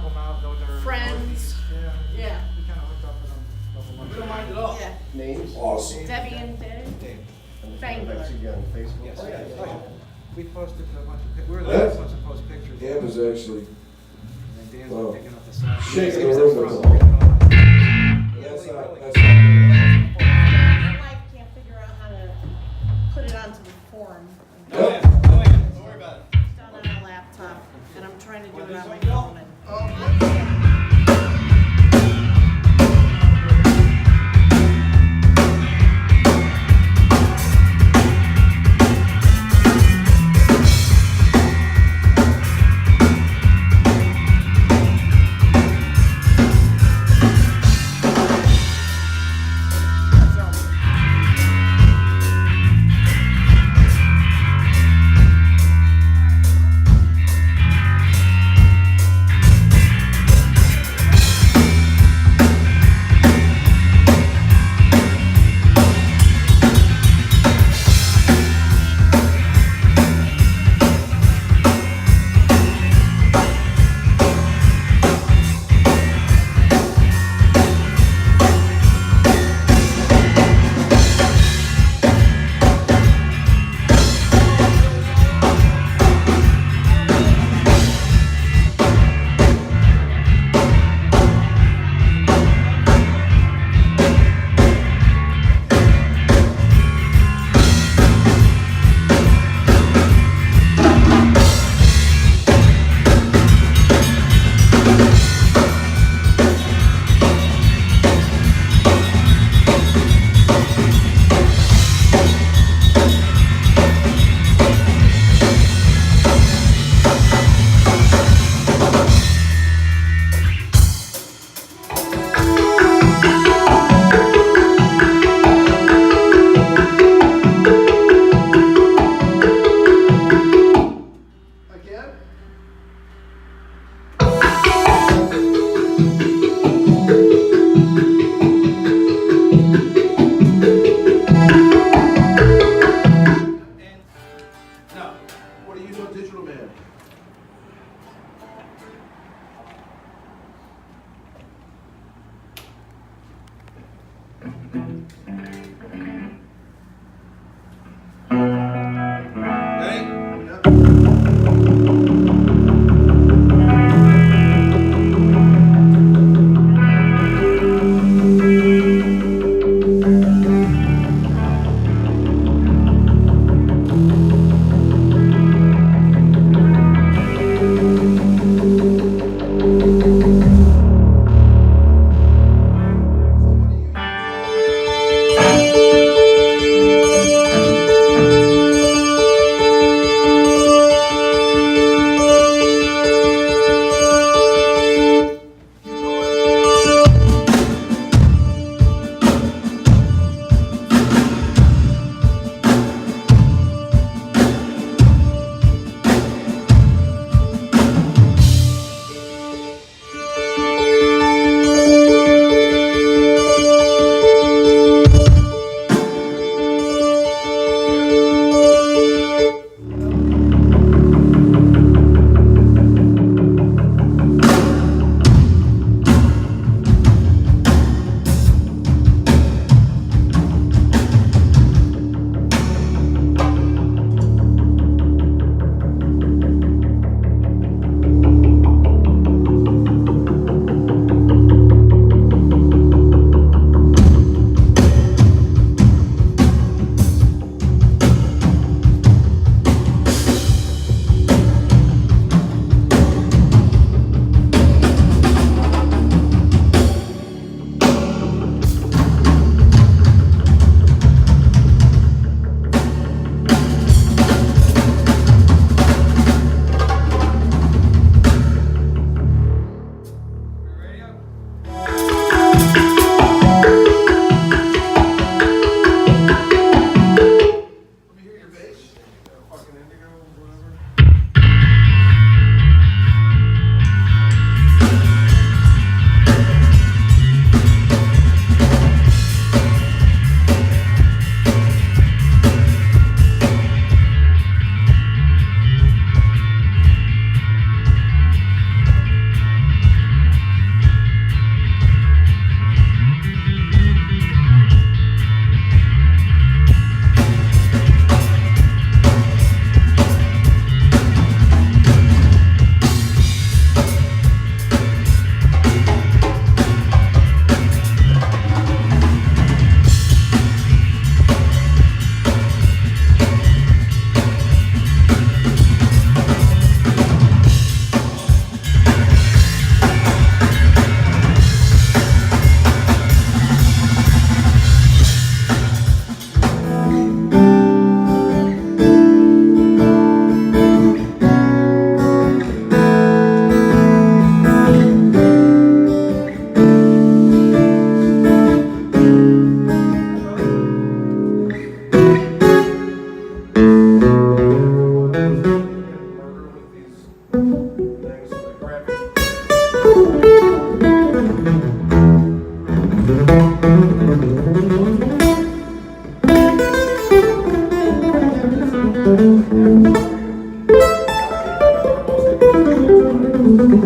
couple now, those are Friends. Yeah. We kind of hooked up with them a couple months We don't ago. mind at all. Yeah. Names? Awesome. Debbie and Dave. Dave. Fangler. I see you on Facebook. Yes. Oh, yeah. Oh, yeah. We posted a bunch of, we were the Yeah. last ones to post pictures. Cam is actually And then Dan's Wow. been picking up the side. shaking the He was room up with front. them. Yeah, That's really, not, really. that's not. My wife can't figure out how to put it onto the form. Oh, yeah. Oh, yeah. Don't worry about it. It's done on a laptop, and I'm trying to do it on my phone. Again?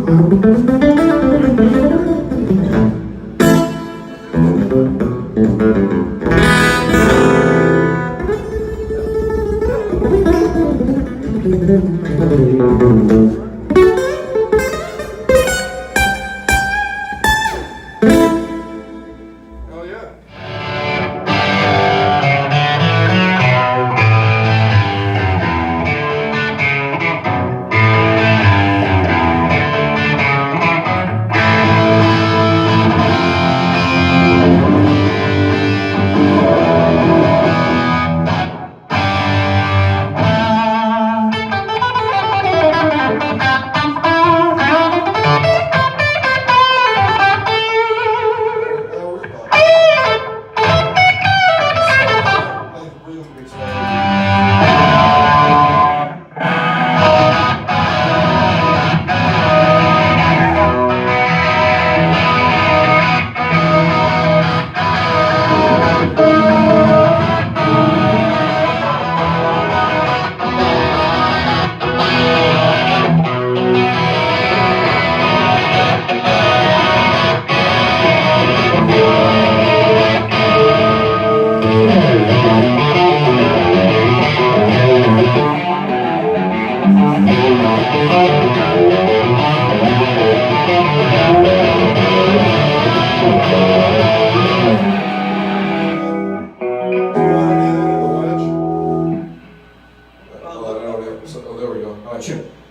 Hell yeah.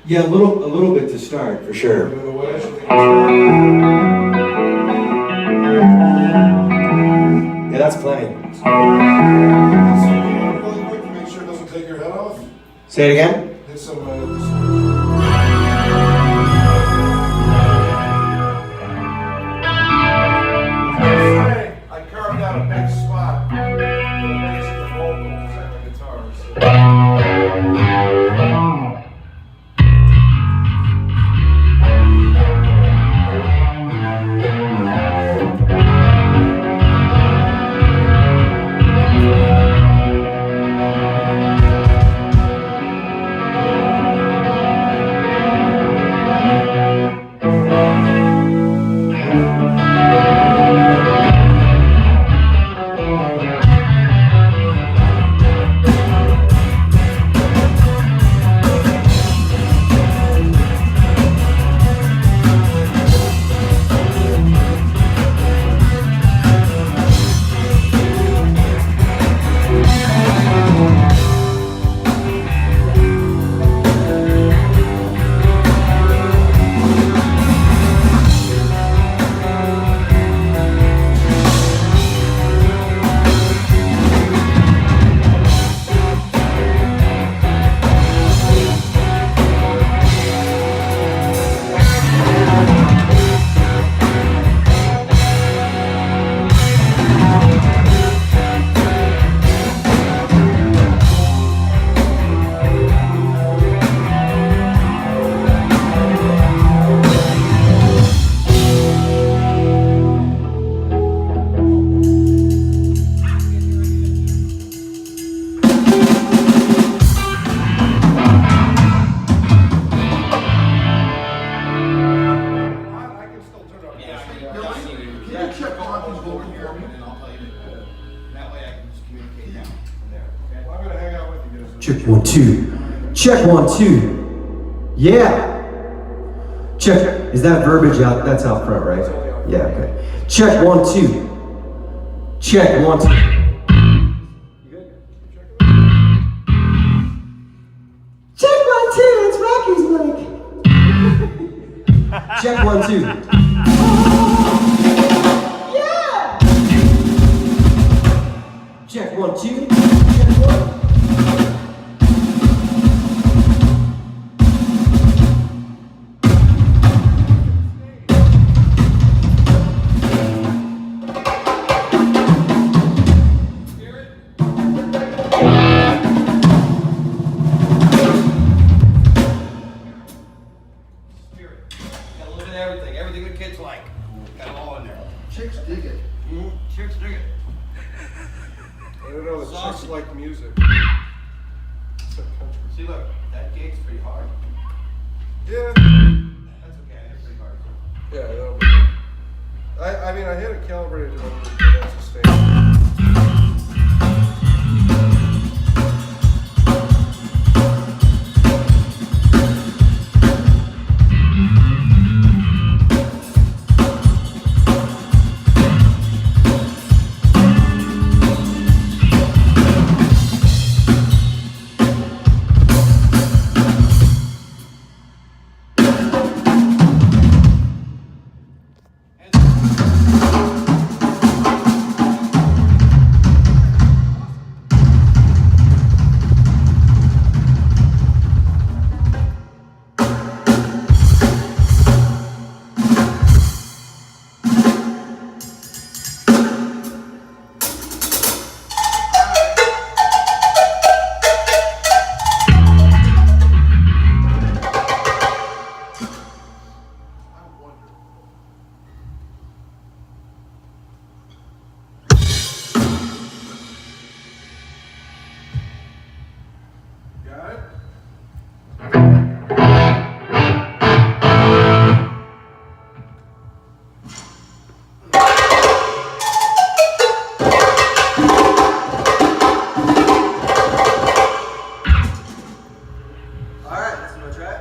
Yeah, a little bit to start, for sure. Yeah, that's plenty. Really quick to make sure it doesn't take your head off. Say it again? Hit some, I carved out a big spot for the bass of the vocals and the guitars. Check 1 2. Check 1 2. Yeah. Check. Is that verbiage out? That's out front, right? Yeah. Okay. Check 1 2. Check 1 2. Check 1 2. It's Rocky's mic. Check 1 2. Yeah. Check 1 2. Check 1. Everything the kids like. Got it all in there. Chicks dig it. Chicks dig it. I don't know, the chicks like music. See, look, that gate's pretty hard. Yeah. That's okay. Yeah, that'll be good. I mean, I hit a calibrated delivery, but that's a standard. Got it? Alright, let's go try it.